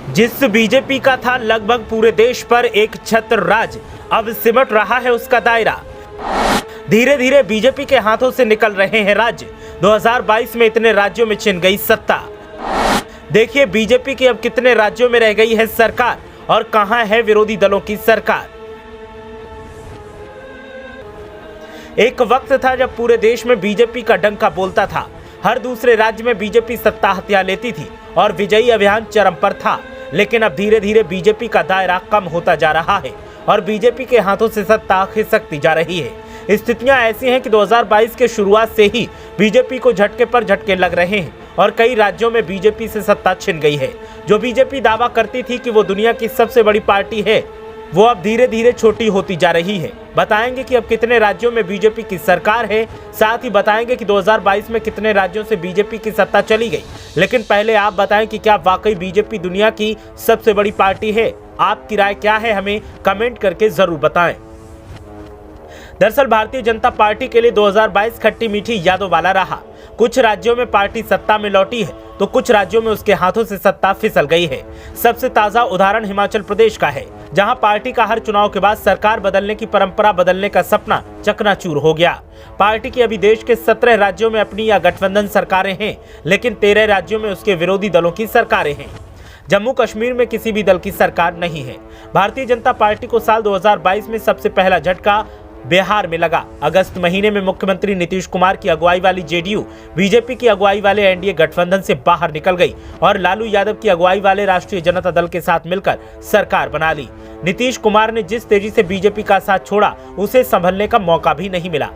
जिस बीजेपी का था लगभग पूरे देश पर एक छत्र राज, अब सिमट रहा है उसका दायरा। धीरे धीरे बीजेपी के हाथों से निकल रहे हैं राज्य। 2022 में इतने राज्यों में छिन गई सत्ता। देखिए बीजेपी की अब कितने राज्यों में रह गई है सरकार और कहां है विरोधी दलों की सरकार। एक वक्त था जब पूरे देश में बीजेपी का डंका बोलता था। हर दूसरे राज्य में बीजेपी सत्ता हथिया लेती थी और विजयी अभियान चरम पर था। लेकिन अब धीरे धीरे बीजेपी का दायरा कम होता जा रहा है और बीजेपी के हाथों से सत्ता खिसकती जा रही है। स्थितियां ऐसी हैं कि 2022 के शुरुआत से ही बीजेपी को झटके पर झटके लग रहे हैं और कई राज्यों में बीजेपी से सत्ता छिन गई है। जो बीजेपी दावा करती थी कि वो दुनिया की सबसे बड़ी पार्टी है, वो अब धीरे धीरे छोटी होती जा रही है। बताएंगे कि अब कितने राज्यों में बीजेपी की सरकार है, साथ ही बताएंगे कि 2022 में कितने राज्यों से बीजेपी की सत्ता चली गई। लेकिन पहले आप बताएं कि क्या वाकई बीजेपी दुनिया की सबसे बड़ी पार्टी है? आपकी राय क्या है, हमें कमेंट करके जरूर बताएं। दरअसल भारतीय जनता पार्टी के लिए 2022 खट्टी मीठी यादों वाला रहा। कुछ राज्यों में पार्टी सत्ता में लौटी है तो कुछ राज्यों में उसके हाथों से सत्ता फिसल गई है। सबसे ताजा उदाहरण हिमाचल प्रदेश का है, जहां पार्टी का हर चुनाव के बाद सरकार बदलने की परंपरा बदलने का सपना चकनाचूर हो गया। पार्टी की अभी देश के 17 राज्यों में अपनी या गठबंधन सरकारें हैं, लेकिन 13 राज्यों में उसके विरोधी दलों की सरकारें हैं। जम्मू कश्मीर में किसी भी दल की सरकार नहीं है। भारतीय जनता पार्टी को साल 2022 में सबसे पहला झटका बिहार में लगा। अगस्त महीने में मुख्यमंत्री नीतीश कुमार की अगुवाई वाली जेडीयू बीजेपी की अगुवाई वाले एनडीए गठबंधन से बाहर निकल गई और लालू यादव की अगुवाई वाले राष्ट्रीय जनता दल के साथ मिलकर सरकार बना ली। नीतीश कुमार ने जिस तेजी से बीजेपी का साथ छोड़ा, उसे संभलने का मौका भी नहीं मिला।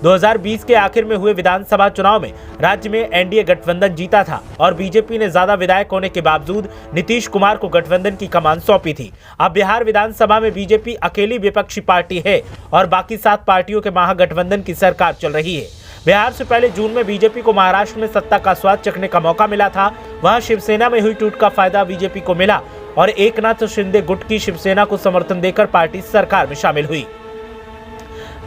2020 के आखिर में हुए विधानसभा चुनाव में राज्य में एनडीए गठबंधन जीता था और बीजेपी ने ज्यादा विधायक होने के बावजूद नीतीश कुमार को गठबंधन की कमान सौंपी थी। अब बिहार विधानसभा में बीजेपी अकेली विपक्षी पार्टी है और बाकी 7 पार्टियों के महागठबंधन की सरकार चल रही है। बिहार से पहले जून में बीजेपी को महाराष्ट्र में सत्ता का स्वाद चखने का मौका मिला था। वहां शिवसेना में हुई टूट का फायदा बीजेपी को मिला और एकनाथ शिंदे गुट की शिवसेना को समर्थन देकर पार्टी सरकार में शामिल हुई।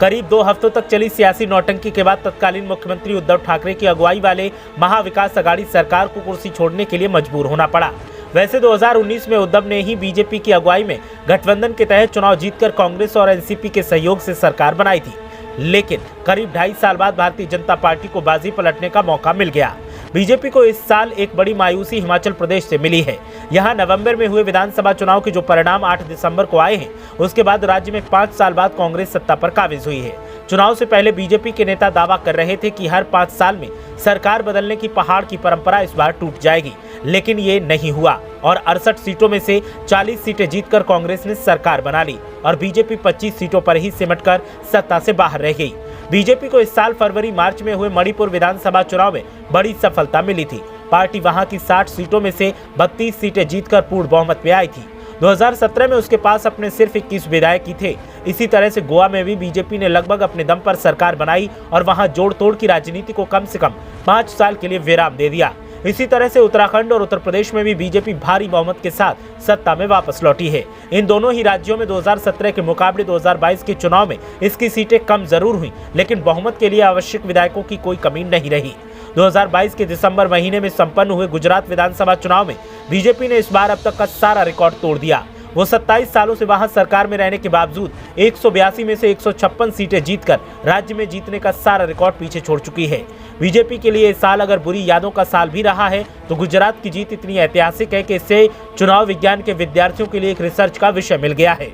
करीब 2 हफ्तों तक चली सियासी नौटंकी के बाद तत्कालीन मुख्यमंत्री उद्धव ठाकरे की अगुवाई वाले महाविकास अघाड़ी सरकार को कुर्सी छोड़ने के लिए मजबूर होना पड़ा। वैसे 2019 में उद्धव ने ही बीजेपी की अगुवाई में गठबंधन के तहत चुनाव जीतकर कांग्रेस और एनसीपी के सहयोग से सरकार बनाई थी, लेकिन करीब 2.5 साल बाद भारतीय जनता पार्टी को बाजी पलटने का मौका मिल गया। बीजेपी को इस साल एक बड़ी मायूसी हिमाचल प्रदेश से मिली है। यहां नवंबर में हुए विधानसभा चुनाव के जो परिणाम 8 दिसंबर को आए हैं, उसके बाद राज्य में 5 साल बाद कांग्रेस सत्ता पर काबिज हुई है। चुनाव से पहले बीजेपी के नेता दावा कर रहे थे कि हर 5 साल में सरकार बदलने की पहाड़ की परंपरा इस बार टूट जाएगी, लेकिन ये नहीं हुआ और 68 सीटों में से 40 सीटें जीतकर कांग्रेस ने सरकार बना ली और बीजेपी 25 सीटों पर ही सिमटकर सत्ता से बाहर रह गई। बीजेपी को इस साल फरवरी मार्च में हुए मणिपुर विधानसभा चुनाव में बड़ी सफलता मिली थी। पार्टी वहां की 60 सीटों में से 32 सीटें जीतकर पूर्ण बहुमत में आई थी। 2017 में उसके पास अपने सिर्फ 21 विधायक ही थे। इसी तरह से गोवा में भी बीजेपी ने लगभग अपने दम पर सरकार बनाई और वहां जोड़ तोड़ की राजनीति को कम से कम 5 साल के लिए विराम दे दिया। इसी तरह से उत्तराखंड और उत्तर प्रदेश में भी बीजेपी भारी बहुमत के साथ सत्ता में वापस लौटी है। इन दोनों ही राज्यों में 2017 के मुकाबले 2022 के चुनाव में इसकी सीटें कम जरूर हुई, लेकिन बहुमत के लिए आवश्यक विधायकों की कोई कमी नहीं रही। 2022 के दिसंबर महीने में संपन्न हुए गुजरात विधानसभा चुनाव में बीजेपी ने इस बार अब तक का सारा रिकॉर्ड तोड़ दिया। वो 27 सालों से वहां सरकार में रहने के बावजूद 182 में से 156 सीटें जीतकर राज्य में जीतने का सारा रिकॉर्ड पीछे छोड़ चुकी है। बीजेपी के लिए इस साल अगर बुरी यादों का साल भी रहा है, तो गुजरात की जीत इतनी ऐतिहासिक है कि इससे चुनाव विज्ञान के विद्यार्थियों के लिए एक रिसर्च का विषय मिल गया है।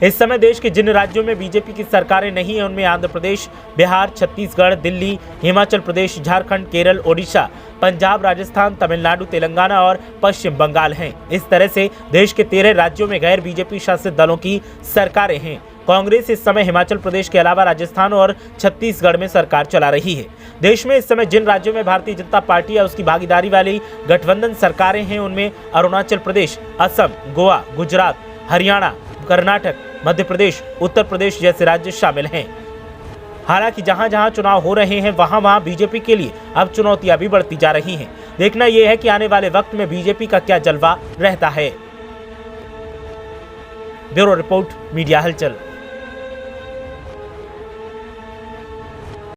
इस समय देश के जिन राज्यों में बीजेपी की सरकारें नहीं हैं, उनमें आंध्र प्रदेश, बिहार, छत्तीसगढ़, दिल्ली, हिमाचल प्रदेश, झारखंड, केरल, ओडिशा, पंजाब, राजस्थान, तमिलनाडु, तेलंगाना और पश्चिम बंगाल हैं। इस तरह से देश के 13 राज्यों में गैर बीजेपी शासित दलों की सरकारें हैं। कांग्रेस इस समय हिमाचल प्रदेश के अलावा राजस्थान और छत्तीसगढ़ में सरकार चला रही है। देश में इस समय जिन राज्यों में भारतीय जनता पार्टी या उसकी भागीदारी वाली गठबंधन सरकारें हैं, उनमें अरुणाचल प्रदेश, असम, गोवा, गुजरात, हरियाणा, कर्नाटक, मध्य प्रदेश, उत्तर प्रदेश जैसे राज्य शामिल हैं। हालांकि जहां जहां चुनाव हो रहे हैं, वहां वहां बीजेपी के लिए अब चुनौतियां भी बढ़ती जा रही हैं। देखना यह है कि आने वाले वक्त में बीजेपी का क्या जलवा रहता है। ब्यूरो रिपोर्ट, मीडिया हलचल।